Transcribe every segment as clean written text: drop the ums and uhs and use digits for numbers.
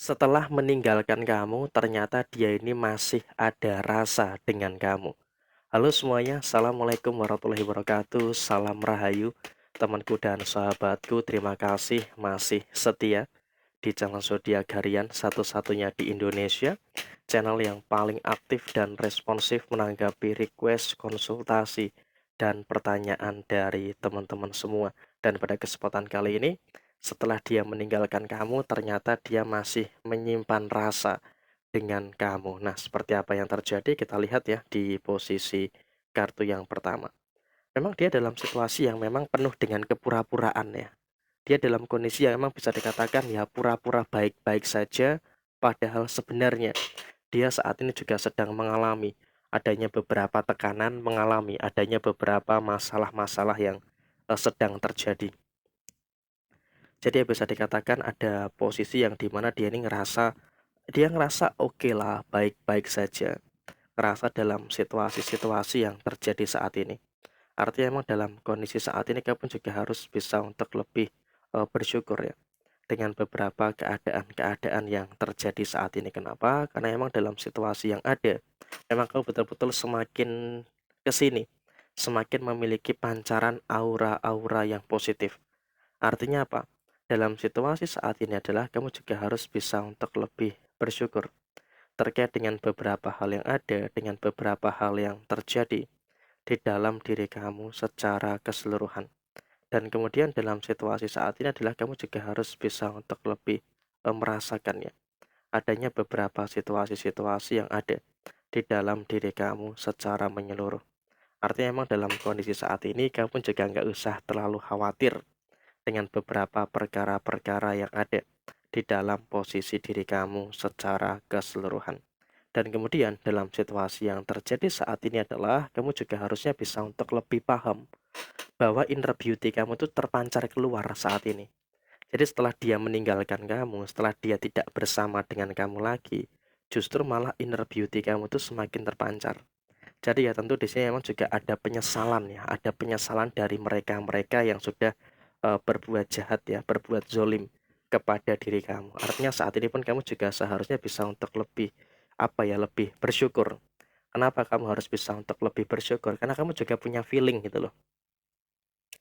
Setelah meninggalkan kamu, ternyata dia ini masih ada rasa dengan kamu. Halo semuanya, Assalamualaikum warahmatullahi wabarakatuh. Salam Rahayu, temanku dan sahabatku. Terima kasih masih setia di channel Zodiak Harian satu-satunya di Indonesia. Channel yang paling aktif dan responsif menanggapi request, konsultasi, dan pertanyaan dari teman-teman semua. Dan pada kesempatan kali ini, setelah dia meninggalkan kamu, ternyata dia masih menyimpan rasa dengan kamu. Nah, seperti apa yang terjadi kita lihat ya di posisi kartu yang pertama. Memang dia dalam situasi yang memang penuh dengan kepura-puraan ya. Dia dalam kondisi yang memang bisa dikatakan ya pura-pura baik-baik saja, padahal sebenarnya dia saat ini juga sedang mengalami adanya beberapa tekanan, mengalami adanya beberapa masalah-masalah yang sedang terjadi. Jadi ya bisa dikatakan ada posisi yang dimana dia ngerasa oke lah, baik-baik saja. Ngerasa dalam situasi-situasi yang terjadi saat ini. Artinya emang dalam kondisi saat ini kamu juga harus bisa untuk lebih bersyukur ya dengan beberapa keadaan-keadaan yang terjadi saat ini. Kenapa? Karena emang dalam situasi yang ada, memang kamu betul-betul semakin kesini, semakin memiliki pancaran aura-aura yang positif. Artinya apa? Dalam situasi saat ini adalah kamu juga harus bisa untuk lebih bersyukur terkait dengan beberapa hal yang ada, dengan beberapa hal yang terjadi di dalam diri kamu secara keseluruhan. Dan kemudian dalam situasi saat ini adalah kamu juga harus bisa untuk lebih merasakannya. Adanya beberapa situasi-situasi yang ada di dalam diri kamu secara menyeluruh. Artinya emang dalam kondisi saat ini kamu juga nggak usah terlalu khawatir dengan beberapa perkara-perkara yang ada di dalam posisi diri kamu secara keseluruhan. Dan kemudian dalam situasi yang terjadi saat ini adalah kamu juga harusnya bisa untuk lebih paham bahwa inner beauty kamu itu terpancar keluar saat ini. Jadi setelah dia meninggalkan kamu, setelah dia tidak bersama dengan kamu lagi, justru malah inner beauty kamu itu semakin terpancar. Jadi ya tentu di sini memang juga ada penyesalan ya, ada penyesalan dari mereka-mereka yang sudah berbuat jahat ya, berbuat zolim kepada diri kamu. Artinya saat ini pun kamu juga seharusnya bisa untuk lebih apa ya, lebih bersyukur. Kenapa kamu harus bisa untuk lebih bersyukur? Karena kamu juga punya feeling gitu loh.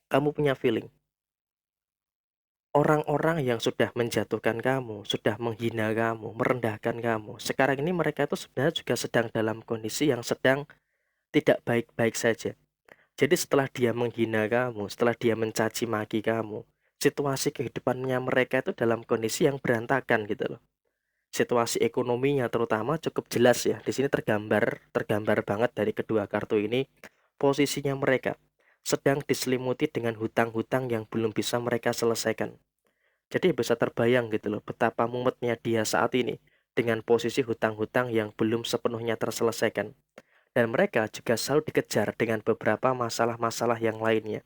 Kamu punya feeling. Orang-orang yang sudah menjatuhkan kamu, sudah menghina kamu, merendahkan kamu. Sekarang ini mereka itu sebenarnya juga sedang dalam kondisi yang sedang tidak baik-baik saja. Jadi setelah dia menghina kamu, setelah dia mencaci maki kamu, situasi kehidupannya mereka itu dalam kondisi yang berantakan gitu loh. Situasi ekonominya terutama cukup jelas ya. Di sini tergambar banget dari kedua kartu ini posisinya mereka sedang diselimuti dengan hutang-hutang yang belum bisa mereka selesaikan. Jadi bisa terbayang gitu loh betapa mumetnya dia saat ini dengan posisi hutang-hutang yang belum sepenuhnya terselesaikan. Dan mereka juga selalu dikejar dengan beberapa masalah-masalah yang lainnya.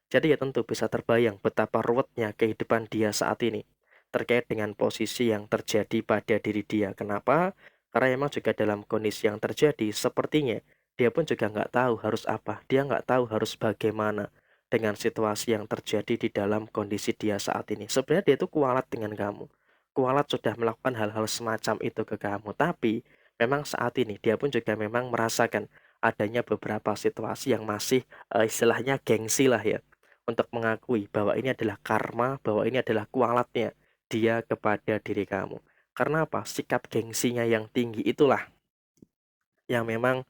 Jadi ya tentu bisa terbayang betapa ruwetnya kehidupan dia saat ini terkait dengan posisi yang terjadi pada diri dia. Kenapa? Karena memang juga dalam kondisi yang terjadi sepertinya dia pun juga nggak tahu harus apa. Dia nggak tahu harus bagaimana dengan situasi yang terjadi di dalam kondisi dia saat ini. Sebenarnya dia itu kualat dengan kamu. Kualat sudah melakukan hal-hal semacam itu ke kamu. Tapi memang saat ini dia pun juga memang merasakan adanya beberapa situasi yang masih istilahnya gengsi lah ya untuk mengakui bahwa ini adalah karma, bahwa ini adalah kualatnya dia kepada diri kamu. Karena apa? Sikap gengsinya yang tinggi itulah yang memang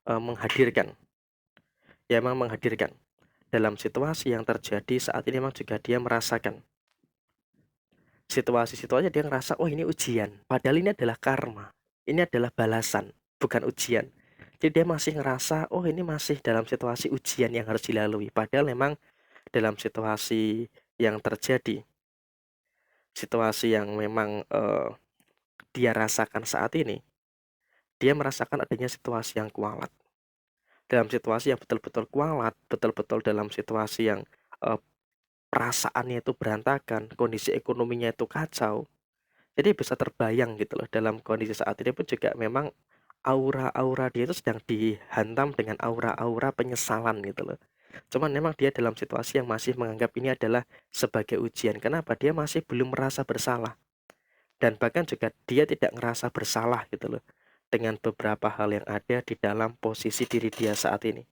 menghadirkan, yang memang menghadirkan dalam situasi yang terjadi saat ini memang juga dia merasakan situasi-situasi dia ngerasa, oh ini ujian, padahal ini adalah karma, ini adalah balasan, bukan ujian. Jadi dia masih ngerasa, oh ini masih dalam situasi ujian yang harus dilalui, padahal memang dalam situasi yang terjadi, situasi yang memang dia rasakan saat ini, dia merasakan adanya situasi yang kualat. Dalam situasi yang betul-betul kualat, betul-betul dalam situasi yang eh, perasaannya itu berantakan, kondisi ekonominya itu kacau. Jadi bisa terbayang gitu loh dalam kondisi saat ini pun juga memang aura-aura dia itu sedang dihantam dengan aura-aura penyesalan gitu loh. Cuman memang dia dalam situasi yang masih menganggap ini adalah sebagai ujian. Kenapa? Dia masih belum merasa bersalah. dan bahkan juga dia tidak ngerasa bersalah gitu loh, dengan beberapa hal yang ada di dalam posisi diri dia saat ini.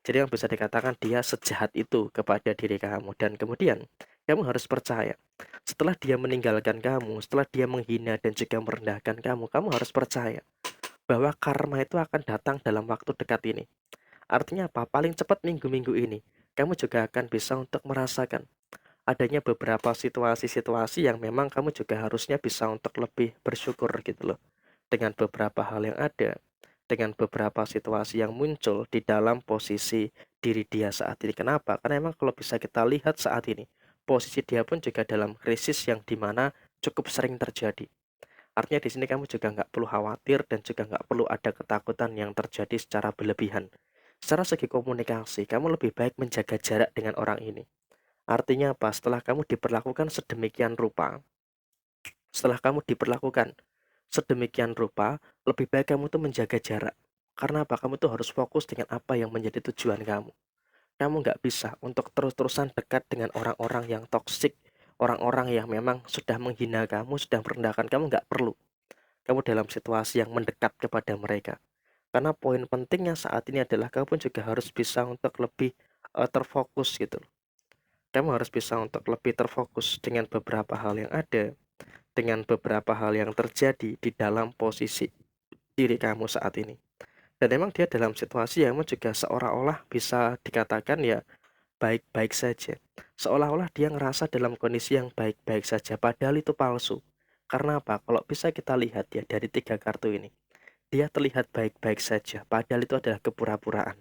Jadi yang bisa dikatakan dia sejahat itu kepada diri kamu, dan kemudian kamu harus percaya, setelah dia meninggalkan kamu, setelah dia menghina dan juga merendahkan kamu, kamu harus percaya bahwa karma itu akan datang dalam waktu dekat ini. Artinya apa? Paling cepat minggu-minggu ini, kamu juga akan bisa untuk merasakan adanya beberapa situasi-situasi yang memang kamu juga harusnya bisa untuk lebih bersyukur gitu loh. Dengan beberapa hal yang ada, dengan beberapa situasi yang muncul di dalam posisi diri dia saat ini. Kenapa? Karena emang kalau bisa kita lihat saat ini, posisi dia pun juga dalam krisis yang dimana cukup sering terjadi. Artinya di sini kamu juga nggak perlu khawatir dan juga nggak perlu ada ketakutan yang terjadi secara berlebihan. Secara segi komunikasi, kamu lebih baik menjaga jarak dengan orang ini. Artinya apa? Setelah kamu diperlakukan sedemikian rupa, setelah kamu diperlakukan sedemikian rupa, lebih baik kamu tuh menjaga jarak. Karena apa? Kamu tuh harus fokus dengan apa yang menjadi tujuan kamu. Kamu nggak bisa untuk terus-terusan dekat dengan orang-orang yang toksik, orang-orang yang memang sudah menghina kamu, sudah merendahkan kamu, nggak perlu. Kamu dalam situasi yang mendekat kepada mereka. Karena poin pentingnya saat ini adalah kamu pun juga harus bisa untuk lebih terfokus gitu. Kamu harus bisa untuk lebih terfokus dengan beberapa hal yang ada, dengan beberapa hal yang terjadi di dalam posisi diri kamu saat ini. Dan memang dia dalam situasi yang juga seolah-olah bisa dikatakan ya baik-baik saja. Seolah-olah dia ngerasa dalam kondisi yang baik-baik saja, padahal itu palsu. Karena apa? Kalau bisa kita lihat ya dari 3 kartu ini, dia terlihat baik-baik saja, padahal itu adalah kepura-puraan.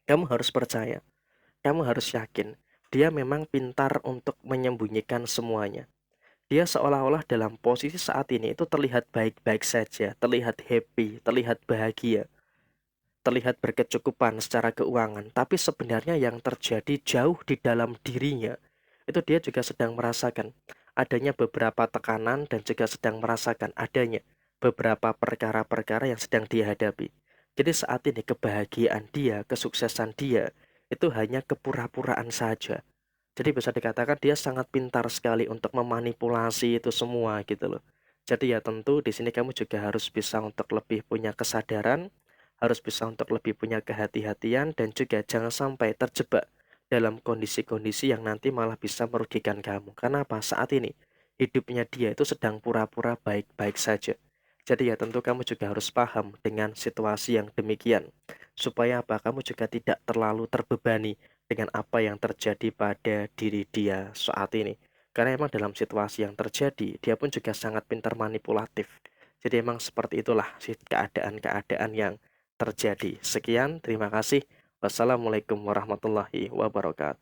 Kamu harus percaya, kamu harus yakin, dia memang pintar untuk menyembunyikan semuanya. Dia seolah-olah dalam posisi saat ini itu terlihat baik-baik saja, terlihat happy, terlihat bahagia, terlihat berkecukupan secara keuangan, tapi sebenarnya yang terjadi jauh di dalam dirinya, itu dia juga sedang merasakan adanya beberapa tekanan dan juga sedang merasakan adanya beberapa perkara-perkara yang sedang dia hadapi. Jadi saat ini kebahagiaan dia, kesuksesan dia, itu hanya kepura-puraan saja. Jadi bisa dikatakan dia sangat pintar sekali untuk memanipulasi itu semua gitu loh. Jadi ya tentu di sini kamu juga harus bisa untuk lebih punya kesadaran, harus bisa untuk lebih punya kehati-hatian dan juga jangan sampai terjebak dalam kondisi-kondisi yang nanti malah bisa merugikan kamu. Karena apa? Saat ini hidupnya dia itu sedang pura-pura baik-baik saja. Jadi ya tentu kamu juga harus paham dengan situasi yang demikian. Supaya apa? Kamu juga tidak terlalu terbebani dengan apa yang terjadi pada diri dia saat ini. Karena emang dalam situasi yang terjadi, dia pun juga sangat pintar manipulatif. Jadi emang seperti itulah sih keadaan-keadaan yang terjadi. Sekian, terima kasih. Wassalamualaikum warahmatullahi wabarakatuh.